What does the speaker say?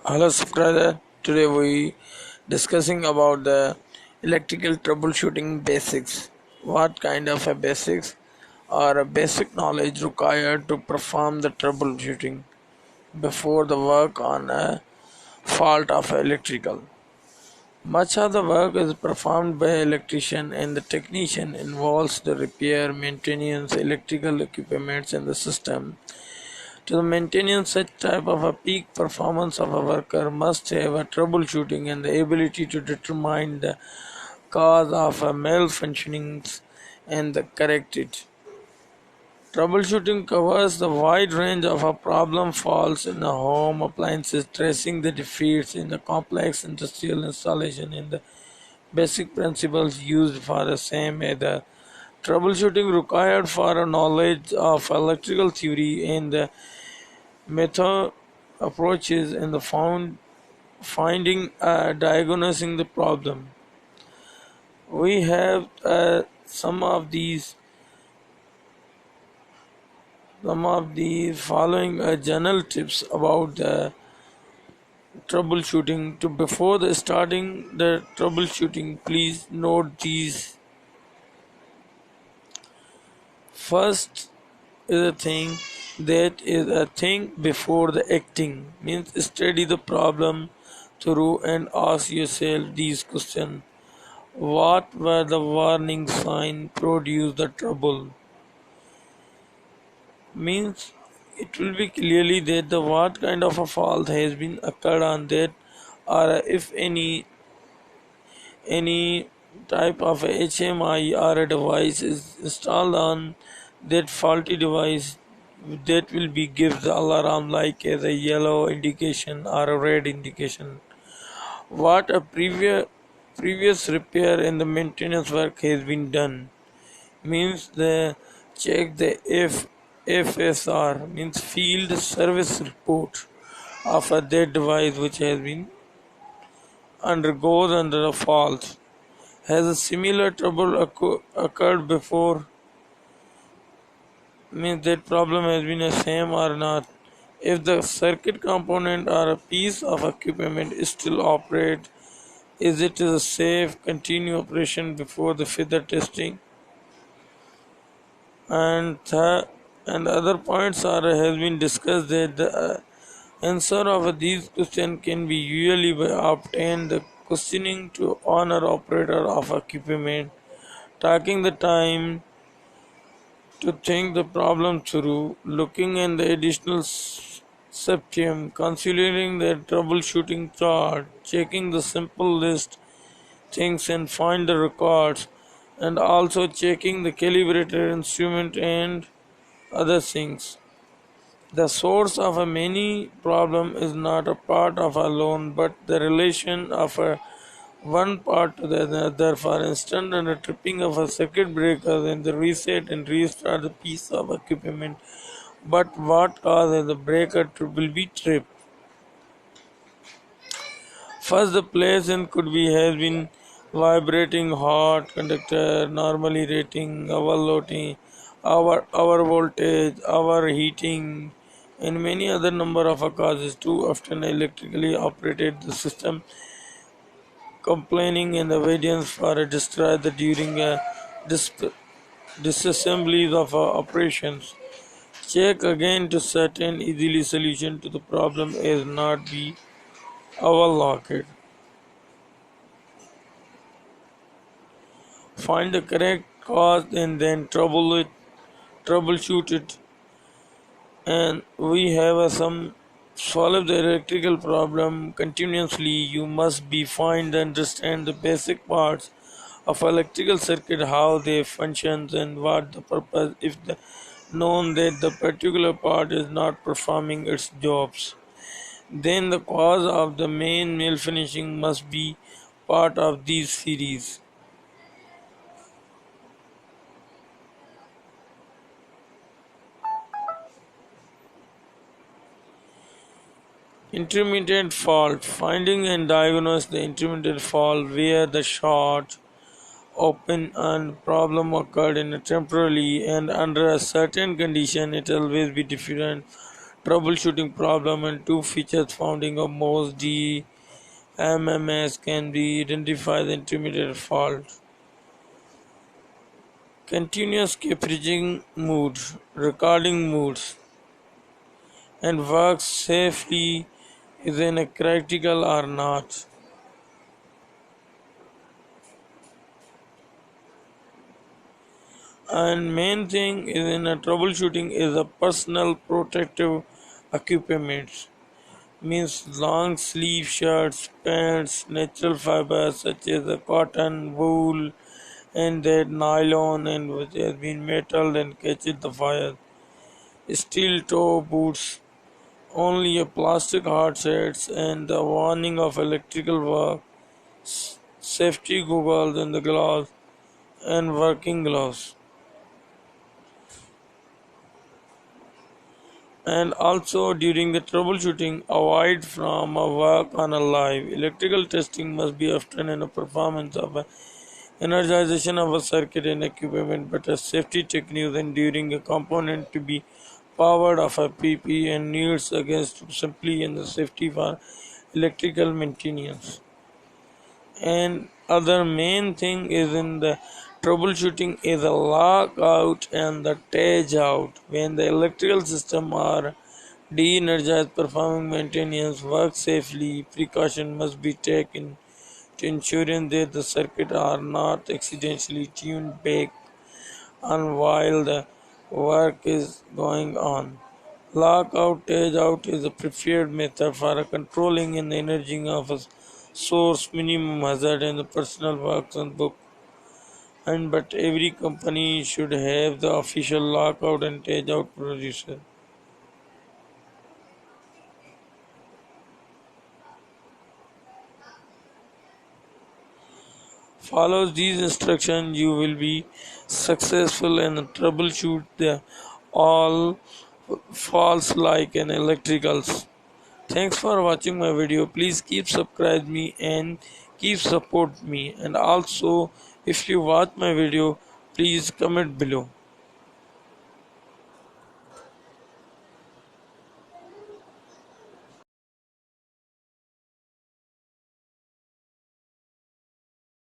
Hello subscriber, today we discussing about the electrical troubleshooting basics. What kind of a basics or a basic knowledge required to perform the troubleshooting before the work on a fault of electrical. Much of the work is performed by electrician and the technician involves the repair, maintenance, electrical equipments in the system. To maintain such type of a peak performance of a worker must have a troubleshooting and the ability to determine the cause of a malfunctionings and correct it. Troubleshooting covers the wide range of a problem faults in the home appliances, tracing the defects in the complex industrial installation and the basic principles used for the same as the troubleshooting required for a knowledge of electrical theory and the method approaches in the finding diagnosing the problem. We have some of the following general tips about the troubleshooting. To before the starting the troubleshooting, please note these. First is a thing that is a thing before the acting, means study the problem through and ask yourself these questions. What were the warning signs produce the trouble? Means it will be clearly that the what kind of a fault has been occurred on that, or if any type of a HMI or a device is installed on that faulty device, that will be give the alarm like as a yellow indication or a red indication. What a previous repair and the maintenance work has been done, means the check the FSR, means field service report of a dead device which has been undergoes under a fault. Has a similar trouble occurred before? Means that problem has been the same or not. If the circuit component or a piece of equipment is still operate, is it a safe continue operation before the further testing? And other points are has been discussed that the answer of these questions can be usually by obtained the questioning to owner operator of equipment, taking the time to think the problem through, looking in the additional septum, considering the troubleshooting chart, checking the simple list things and find the records, and also checking the calibrated instrument and other things. The source of a many problem is not a part of alone, but the relation of a one part to the other. For instance, in the tripping of a circuit breaker, then the reset and restart the piece of equipment. But what causes the breaker to will be tripped? First, the place and could be has been vibrating hot conductor, normally rating, overloading, our voltage, our heating, and many other number of causes. Too often electrically operated the system complaining and obedience for a destroy the during a disassemblies of operations. Check again to certain easily solution to the problem is not be overlocked. Find the correct cause and then troubleshoot it. And we have some solve the electrical problem continuously. You must be find and understand the basic parts of electrical circuit, how they function and what the purpose. If the known that the particular part is not performing its jobs, then the cause of the main malfinishing must be part of these series. Intermittent fault. Finding and diagnose the intermittent fault where the short, open and problem occurred in a temporarily and under a certain condition. It always be different troubleshooting problem and two features found in most DMMS can be identified the intermediate fault. Continuous capturing moods, recording moods, and works safely is in a critical or not. And main thing is in a troubleshooting is a personal protective equipment. Means long sleeve shirts, pants, natural fibers such as the cotton, wool, and that nylon and which has been metal and catches the fire. Steel toe boots, only a plastic hard sets and the warning of electrical work, safety goggles and the gloves and working gloves. And also during the troubleshooting, avoid from a work on a live. Electrical testing must be often in a performance of a energization of a circuit and equipment, but a safety technique enduring a component to be powered of a PP and needs against simply in the safety for electrical maintenance. And other main thing is in the troubleshooting is a lockout and the tage out. When the electrical system are de-energized, performing maintenance work safely, precaution must be taken to ensure that the circuit are not accidentally tuned back on while the work is going on. Lockout tage out is a preferred method for controlling and energizing of a source minimum hazard in the personal works and book. And but every company should have the official lockout and tage out producer. Follows these instructions, you will be successful and troubleshoot the all faults like an electricals. Thanks for watching my video. Please keep subscribe me and keep support me. And also, if you watch my video, please comment below.